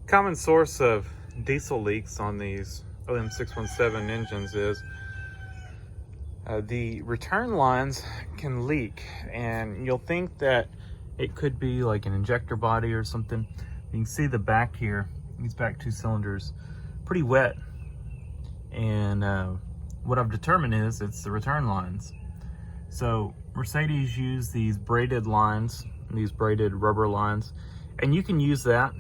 Common source of diesel leaks on these OM617 engines is the return lines can leak, and you'll think that it could be like an injector body or something. You can see the back here, these back two cylinders, pretty wet, and what I've determined is it's the return lines. So Mercedes use these braided lines, these braided rubber lines, and you can use that.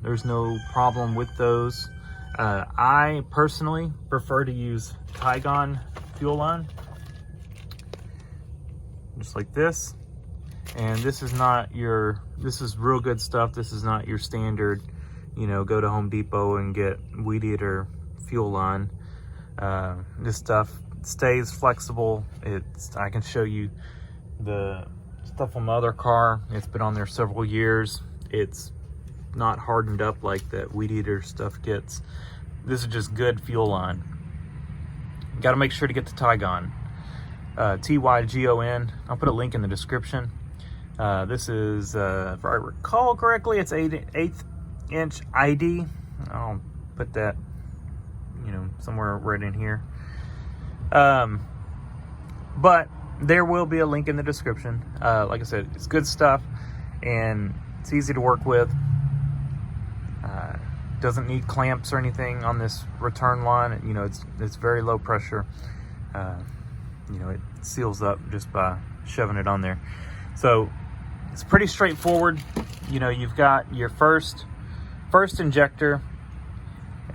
There's no problem with those. I personally prefer to use Tygon fuel line, just like this. And this is not your, this is real good stuff. This is not your standard, you know, go to Home Depot and get weed eater fuel line. This stuff stays flexible. I can show you the stuff on my other car. It's been on there several years. It's not hardened up like that weed eater stuff gets. This is just good fuel line. You got to make sure to get the Tygon, Tygon. I'll put a link in the description. This is, if I recall correctly, it's 1/8 inch ID. I'll put that, you know, somewhere right in here. But there will be a link in the description. Like I said, it's good stuff and it's easy to work with. Doesn't need clamps or anything on this return line. You know, it's very low pressure. You know, it seals up just by shoving it on there. So it's pretty straightforward. You know, you've got your first injector,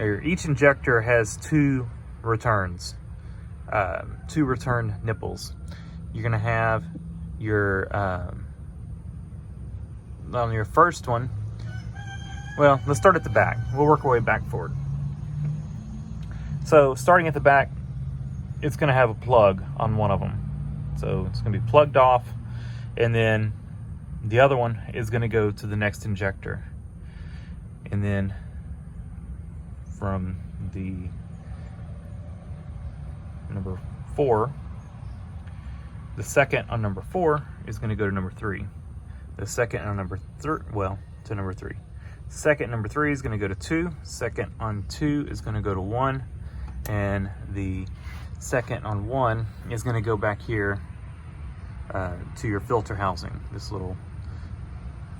or each injector has two returns, two return nipples. You're gonna have your on your first one. Well, let's start at the back. We'll work our way back forward. So starting at the back, it's gonna have a plug on one of them. So it's gonna be plugged off, and then the other one is gonna go to the next injector. And then from the number 4, the second on number 4 is gonna go to number 3. The second on number 3, well, to number 3. Second number 3 is going to go to 2. Second on 2 is going to go to 1, and the second on 1 is going to go back here to your filter housing, this little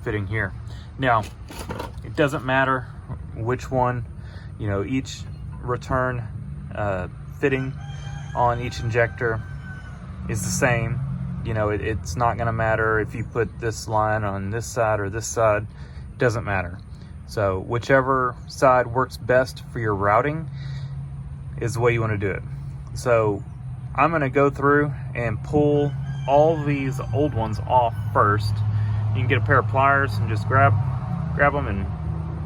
fitting here. Now, it doesn't matter which one, you know, each return fitting on each injector is the same. You know, it's not going to matter if you put this line on this side or this side. It doesn't matter. So whichever side works best for your routing is the way you want to do it. So I'm going to go through and pull all these old ones off first. You can get a pair of pliers and just grab them, and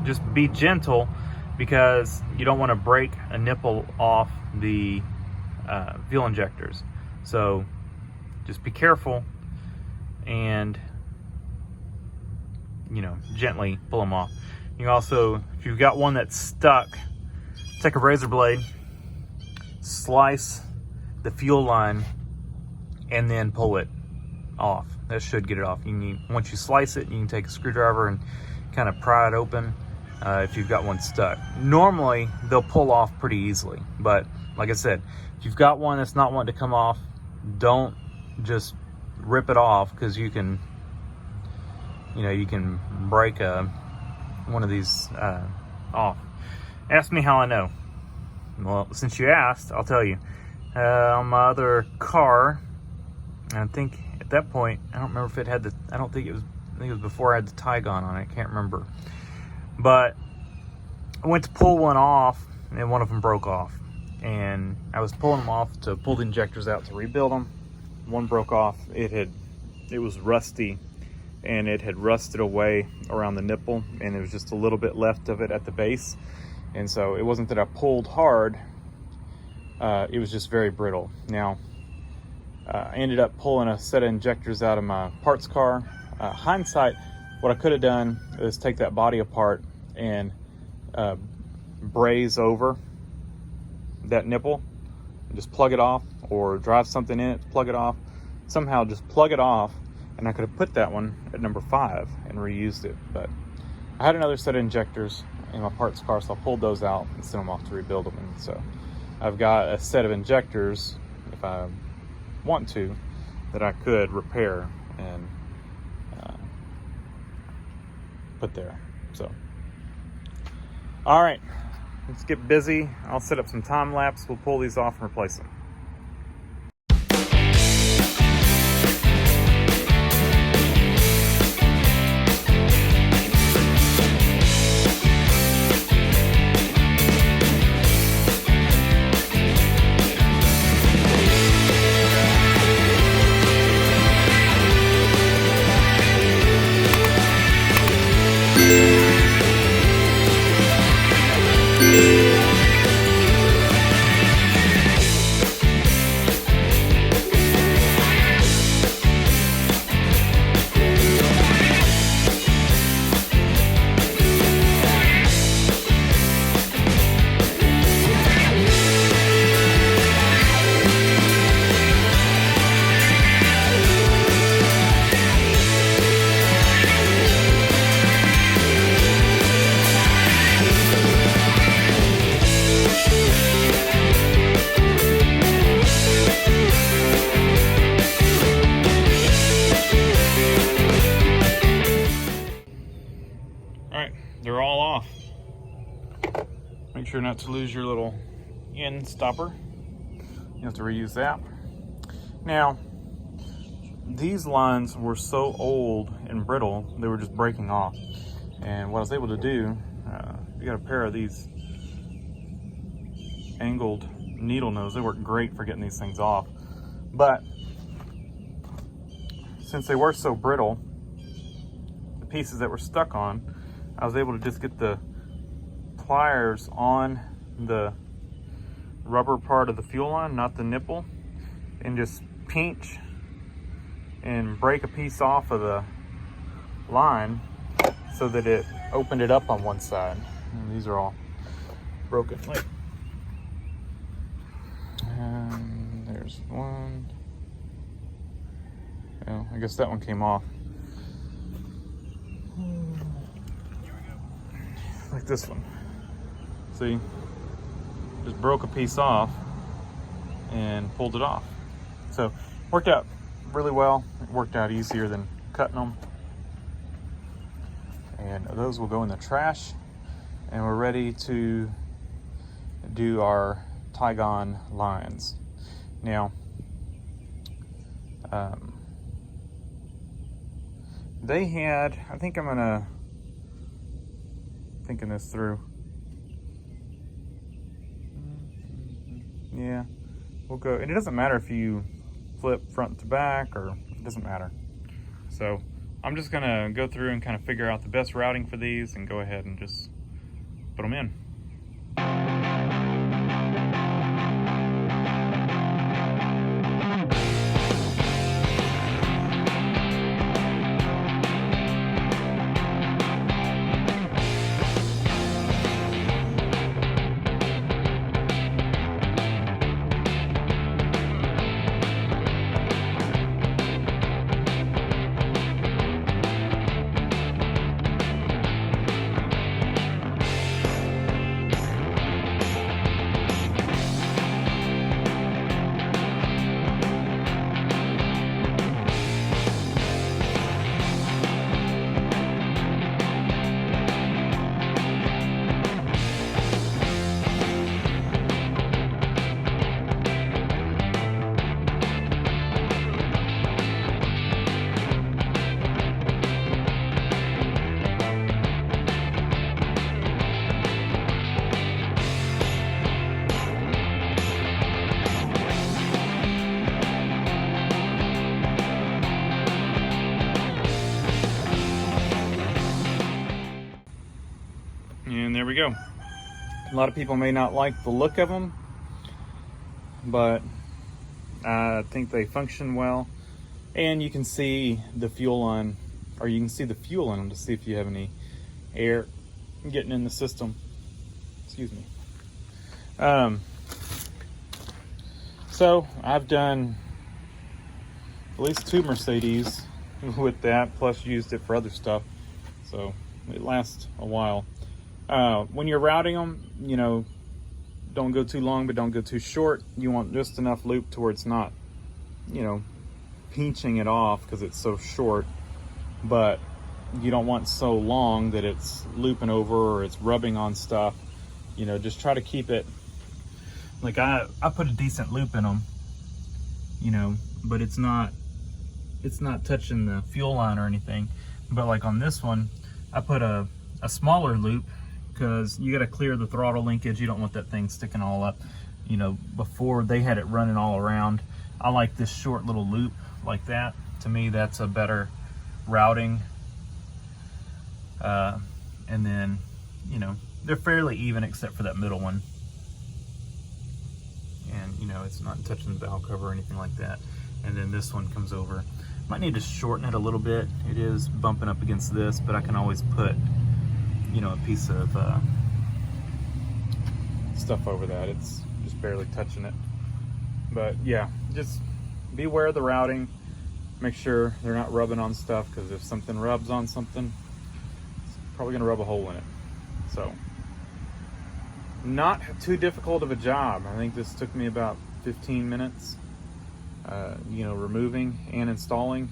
just be gentle, because you don't want to break a nipple off the fuel injectors. So just be careful and, you know, gently pull them off. You can also, if you've got one that's stuck, take a razor blade, slice the fuel line, and then pull it off. That should get it off. Once you slice it, you can take a screwdriver and kind of pry it open if you've got one stuck. Normally, they'll pull off pretty easily, but like I said, if you've got one that's not wanting to come off, don't just rip it off, because you can, you know, you can break one of these off. Ask me how I know. Well, since you asked, I'll tell you. On my other car, I think at that point, I don't remember if it had the, I think it was before I had the Tygon on it, I can't remember. But I went to pull one off, and one of them broke off. And I was pulling them off to pull the injectors out to rebuild them. One broke off. It was rusty, and it had rusted away around the nipple, and there was just a little bit left of it at the base. And so it wasn't that I pulled hard, it was just very brittle. Now, I ended up pulling a set of injectors out of my parts car. Hindsight, what I could have done is take that body apart and braze over that nipple and just plug it off, or drive something in it to plug it off. Somehow just plug it off, and I could have put that one at number 5 and reused it. But I had another set of injectors. in my parts car, so I pulled those out and sent them off to rebuild them. And so I've got a set of injectors, if I want to, that I could repair and put there. So, all right, let's get busy. I'll set up some time lapse. We'll pull these off and replace them. They're all off. Make sure not to lose your little end stopper. You have to reuse that. Now, these lines were so old and brittle, they were just breaking off. And what I was able to do, you got a pair of these angled needle nose. They work great for getting these things off. But since they were so brittle, the pieces that were stuck on, I was able to just get the pliers on the rubber part of the fuel line, not the nipple, and just pinch and break a piece off of the line so that it opened it up on one side. And these are all broken. And there's one. Well, I guess that one came off. Like this one. See, just broke a piece off and pulled it off. So worked out really well. It worked out easier than cutting them. And those will go in the trash. And we're ready to do our Tygon lines. Now, they had, I think I'm gonna, thinking this through. Yeah, we'll go, and it doesn't matter if you flip front to back, or it doesn't matter. So I'm just gonna go through and kind of figure out the best routing for these and go ahead and just put them in. And there we go. A lot of people may not like the look of them, but I think they function well. And you can see the fuel on, or you can see the fuel in them to see if you have any air getting in the system. Excuse me. So I've done at least 2 Mercedes with that, plus used it for other stuff. So it lasts a while. When you're routing them, you know, don't go too long, but don't go too short. You want just enough loop to where it's not, you know, pinching it off because it's so short, but you don't want so long that it's looping over or it's rubbing on stuff. You know, just try to keep it, like I put a decent loop in them, you know, but it's not touching the fuel line or anything. But like on this one, I put a smaller loop because you got to clear the throttle linkage. You don't want that thing sticking all up. You know, before they had it running all around. I like this short little loop like that. To me, that's a better routing. And then, you know, they're fairly even except for that middle one. And, you know, it's not touching the valve cover or anything like that. And then this one comes over. Might need to shorten it a little bit. It is bumping up against this, but I can always put, you know, a piece of stuff over that. It's just barely touching it. But yeah, just be aware of the routing. Make sure they're not rubbing on stuff, because if something rubs on something, it's probably gonna rub a hole in it. So, not too difficult of a job. I think this took me about 15 minutes, you know, removing and installing.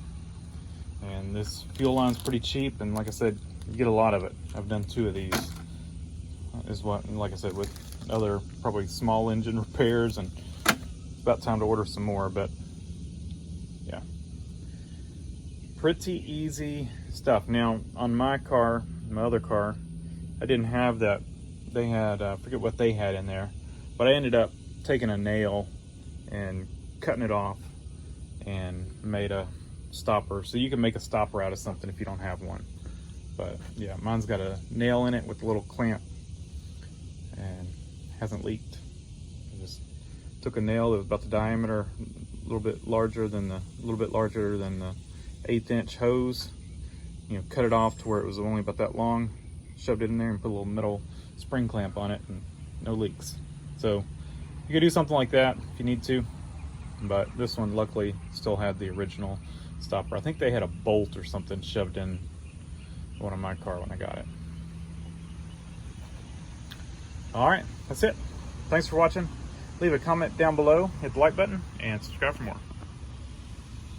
And this fuel line's pretty cheap, and like I said, you get a lot of it. I've done 2 of these. Is what, and like I said, with other probably small engine repairs, and it's about time to order some more. But yeah, pretty easy stuff. Now on my car, my other car, I didn't have that. They had, I forget what they had in there, but I ended up taking a nail and cutting it off and made a stopper. So you can make a stopper out of something if you don't have one. But yeah, mine's got a nail in it with a little clamp and hasn't leaked. I just took a nail that was about the diameter, a little bit larger than the 1/8 inch hose. You know, cut it off to where it was only about that long, shoved it in there and put a little metal spring clamp on it, and no leaks. So you could do something like that if you need to, but this one luckily still had the original stopper. I think they had a bolt or something shoved in one of my car when I got it. All right, that's it. Thanks for watching. Leave a comment down below, hit the like button, and subscribe for more.